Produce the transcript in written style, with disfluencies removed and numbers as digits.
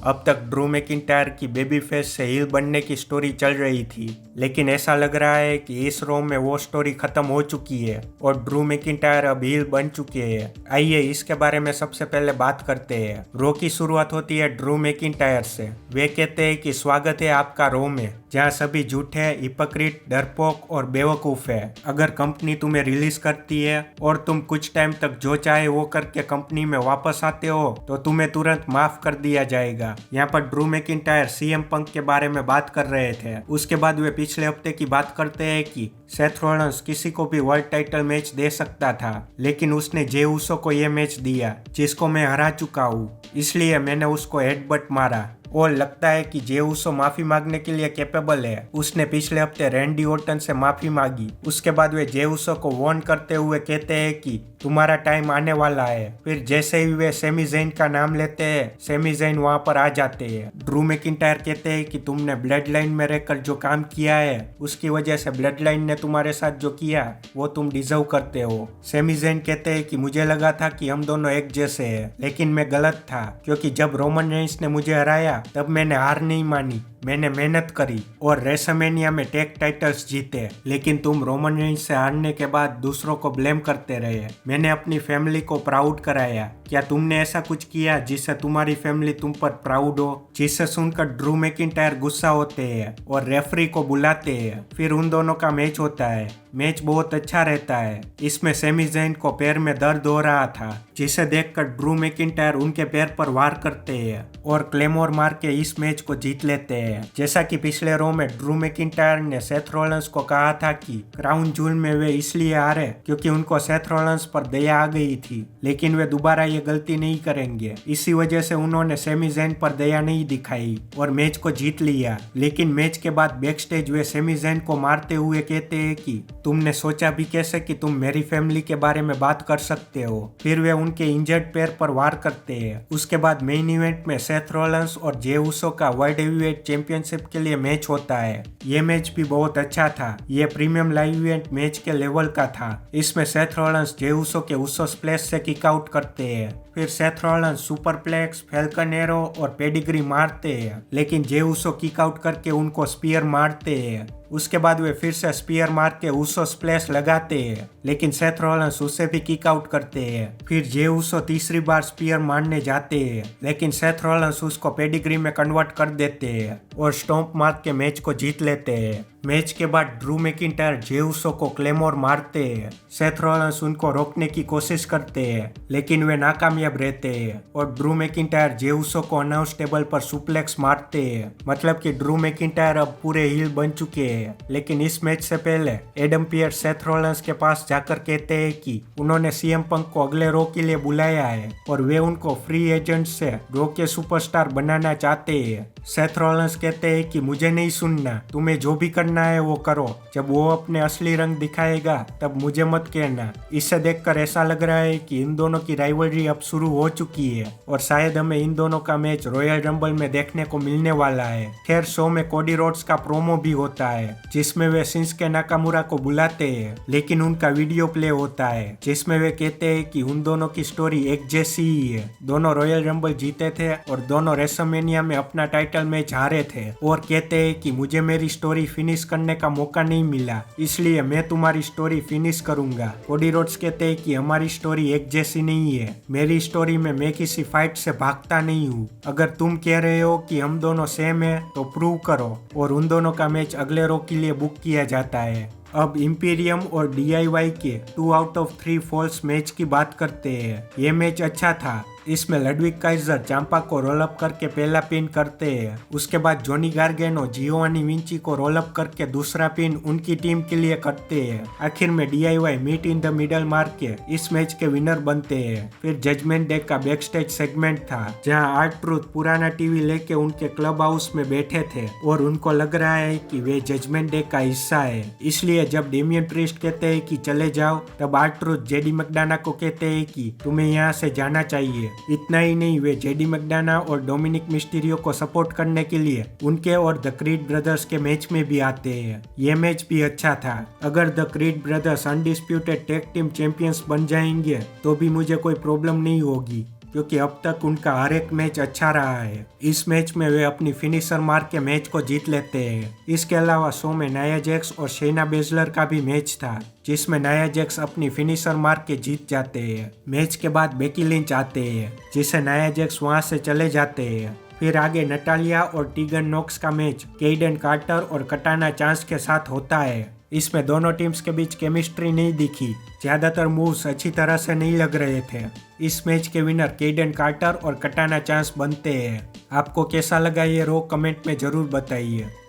अब तक Drew McIntyre की बेबी फेस से हील बनने की स्टोरी चल रही थी, लेकिन ऐसा लग रहा है कि इस रो में वो स्टोरी खत्म हो चुकी है और ड्रू मैकिंटायर अब हील बन चुके हैं। आइए इसके बारे में सबसे पहले बात करते हैं। रो की शुरुआत होती है ड्रू मैकिंटायर से। वे कहते हैं कि स्वागत है आपका रो में, जहाँ सभी झूठे, हिपोक्रेट, डरपोक और बेवकूफ है। अगर कंपनी तुम्हें रिलीज करती है और तुम कुछ टाइम तक जो चाहे वो करके कंपनी में वापस आते हो तो तुम्हें तुरंत माफ कर दिया जाएगा। यहाँ पर ड्रू मैकिंटायर सीएम पंक के बारे में बात कर रहे थे। उसके बाद वे पिछले हफ्ते की बात करते हैं कि सेथ रॉलिंस किसी को भी वर्ल्ड टाइटल मैच दे सकता था, लेकिन उसने जे उसो को ये मैच दिया जिसको मैं हरा चुका हूँ, इसलिए मैंने उसको हेडबट मारा और लगता है कि जे उसो माफी मांगने के लिए कैपेबल है। उसने पिछले हफ्ते रैंडी ऑर्टन से माफी मांगी। उसके बाद वे जे उसो को वार्न करते हुए कहते हैं कि तुम्हारा टाइम आने वाला है। फिर जैसे ही वे सेमी ज़ेन का नाम लेते हैं, सेमी ज़ेन वहां पर आ जाते हैं। ड्रू मैकिंटायर कहते हैं कि तुमने ब्लड लाइन में रहकर जो काम किया है उसकी वजह से ब्लड लाइन ने तुम्हारे साथ जो किया वो तुम डिजर्व करते हो। सेमी ज़ेन कहते हैं कि मुझे लगा था कि हम दोनों एक जैसे हैं, लेकिन मैं गलत था, क्योंकि जब रोमन रेंस ने मुझे हराया तब मैंने हार नहीं मानी। मैंने मेहनत करी और रेसलमेनिया में टैग टाइटल्स जीते, लेकिन तुम रोमन रेंस से हारने के बाद दूसरों को ब्लेम करते रहे। मैंने अपनी फैमिली को प्राउड कराया। क्या तुमने ऐसा कुछ किया जिससे तुम्हारी फैमिली तुम पर प्राउड हो? जिसे सुनकर ड्रू मैकिंटायर गुस्सा होते हैं और रेफरी को बुलाते हैं। फिर उन दोनों का मैच होता है। मैच बहुत अच्छा रहता है। इसमें सेमी ज़ेन को पैर में दर्द हो रहा था, जिसे देखकर ड्रू मैकिंटायर उनके पैर पर वार करते हैं और क्लेमोर मार के इस मैच को जीत लेते हैं। जैसा कि पिछले रो में ड्रू मैकिंटायर ने सेथ रॉलिंस को कहा था कि क्राउन जूल में वे इसलिए हारे क्योंकि उनको सेथ रॉलिंस पर दया आ गई थी, लेकिन वे दोबारा ये गलती नहीं करेंगे। इसी वजह से उन्होंने सेमी ज़ेन पर दया नहीं दिखाई और मैच को जीत लिया। लेकिन मैच के बाद बैक स्टेज वे सेमी ज़ेन को मारते हुए कहते हैं कि तुमने सोचा भी कैसे कि तुम मेरी फैमिली के बारे में बात कर सकते हो। फिर वे उनके इंजर्ड पैर पर वार करते हैं। उसके बाद मेन इवेंट में सेथ रॉलिंस और जे उसो का वर्ल्ड हेवीवेट चैंपियनशिप के लिए मैच होता है। ये मैच भी बहुत अच्छा था। ये प्रीमियम लाइव इवेंट मैच के लेवल का था। इसमें सेथ रॉलिंस जे उसो के उसो स्प्लैश से किक आउट करते हैं। फिर सेथ रॉलिंस सुपरप्लेक्स, फैल्कन एरो और पेडिग्री मारते हैं, लेकिन जे उसो किक आउट करके उनको स्पीयर मारते हैं। उसके बाद वे फिर से स्पीयर मार के उसो स्प्लैश लगाते हैं, लेकिन सेथ रॉलिंस उसे भी किक आउट करते हैं। फिर जे उसो तीसरी बार स्पीयर मारने जाते हैं, लेकिन सेथ रॉलिंस उसको पेडिग्री में कन्वर्ट कर देते हैं और स्टॉम्प मार के मैच को जीत लेते हैं। मैच के बाद ड्रू मैकिंटायर जे उसो को क्लेमोर मारते हैं। सेथ रॉलिंस उनको रोकने की कोशिश करते हैं, लेकिन वे नाकामयाब रहते हैं और ड्रू मैकिंटायर जे उसो को अनाउंस टेबल पर सुप्लेक्स मारते हैं। मतलब कि ड्रू मैकिंटायर अब पूरे हील बन चुके हैं। लेकिन इस मैच से पहले एडम पियर्स सेथ रॉलिंस के पास जाकर कहते हैं कि उन्होंने सीएम पंक को अगले रो के लिए बुलाया है और वे उनको फ्री एजेंट से रो के सुपरस्टार बनाना चाहते हैं। सेथ रॉलिंस कहते हैं कि मुझे नहीं सुनना, तुम्हें जो भी करना है वो करो। जब वो अपने असली रंग दिखाएगा तब मुझे मत कहना। इसे देखकर ऐसा लग रहा है कि इन दोनों की राइवलरी अब शुरू हो चुकी है और शायद हमें इन दोनों का मैच रॉयल रंबल में देखने को मिलने वाला है। खैर, शो में कोडी रोड्स का प्रोमो भी होता है जिसमें वे शिंसुके नाकामुरा को बुलाते हैं, लेकिन उनका वीडियो प्ले होता है जिसमें वे कहते हैं कि उन दोनों की स्टोरी एक जैसी ही है। दोनों रॉयल रंबल जीते थे और दोनों रेसलमेनिया में अपना टाइटल मैच हारे थे और कहते हैं कि मुझे मेरी स्टोरी फिनिश करने का मौका नहीं मिला, इसलिए मैं तुम्हारी स्टोरी फिनिश करूंगा। कोडी रोड्स कहते हैं कि हमारी स्टोरी एक जैसी नहीं है। मेरी स्टोरी में मैं किसी फाइट से भागता नहीं हूँ। अगर तुम कह रहे हो कि हम दोनों सेम है तो प्रूव करो। और उन दोनों का मैच अगले रो के लिए बुक किया जाता है। अब इंपीरियम और DIY के 2 आउट ऑफ 3 फॉल्स मैच की बात करते हैं। ये मैच अच्छा था। इसमें लडविग काइजर चांपा को रोल अप करके पहला पिन करते हैं। उसके बाद जॉनी गार्गेनो जियोवानी विंची को रोल अप करके दूसरा पिन उनकी टीम के लिए करते हैं। आखिर में DIY meet in the middle मार के इस मैच के विनर बनते हैं। फिर जजमेंट डे का बैक स्टेज सेगमेंट था, जहां आर्ट ट्रूथ पुराना टीवी लेके उनके क्लब हाउस में बैठे थे और उनको लग रहा है कि वे जजमेंट डे का हिस्सा है। इसलिए जब डेमियन प्रीस्ट कहते हैं कि चले जाओ, तब आर्ट ट्रूथ जेडी मैकडाना को कहते हैं कि तुम्हें यहाँ से जाना चाहिए। इतना ही नहीं, वे जेडी मैकडाना और डोमिनिक मिस्टीरियो को सपोर्ट करने के लिए उनके और द क्रीड ब्रदर्स के मैच में भी आते हैं। ये मैच भी अच्छा था। अगर the creed brothers undisputed tag team champions बन जाएंगे तो भी मुझे कोई प्रॉब्लम नहीं होगी, क्योंकि अब तक उनका हर एक मैच अच्छा रहा है। इस मैच में वे अपनी फिनिशर मार के मैच को जीत लेते हैं। इसके अलावा शो में नाया जैक्स और शेना बेजलर का भी मैच था, जिसमें नाया जैक्स अपनी फिनिशर मार के जीत जाते हैं। मैच के बाद बेकी लिंच आते हैं, जिसे नाया जैक्स वहां से चले जाते हैं। फिर आगे नटालिया और टीगन नोक्स का मैच केइडन कार्टर और कटाना चांस के साथ होता है। इसमें दोनों टीम्स के बीच केमिस्ट्री नहीं दिखी, ज्यादातर मूव्स अच्छी तरह से नहीं लग रहे थे। इस मैच के विनर केइडन कार्टर और कटाना चांस बनते हैं। आपको कैसा लगा ये रो कमेंट में जरूर बताइए।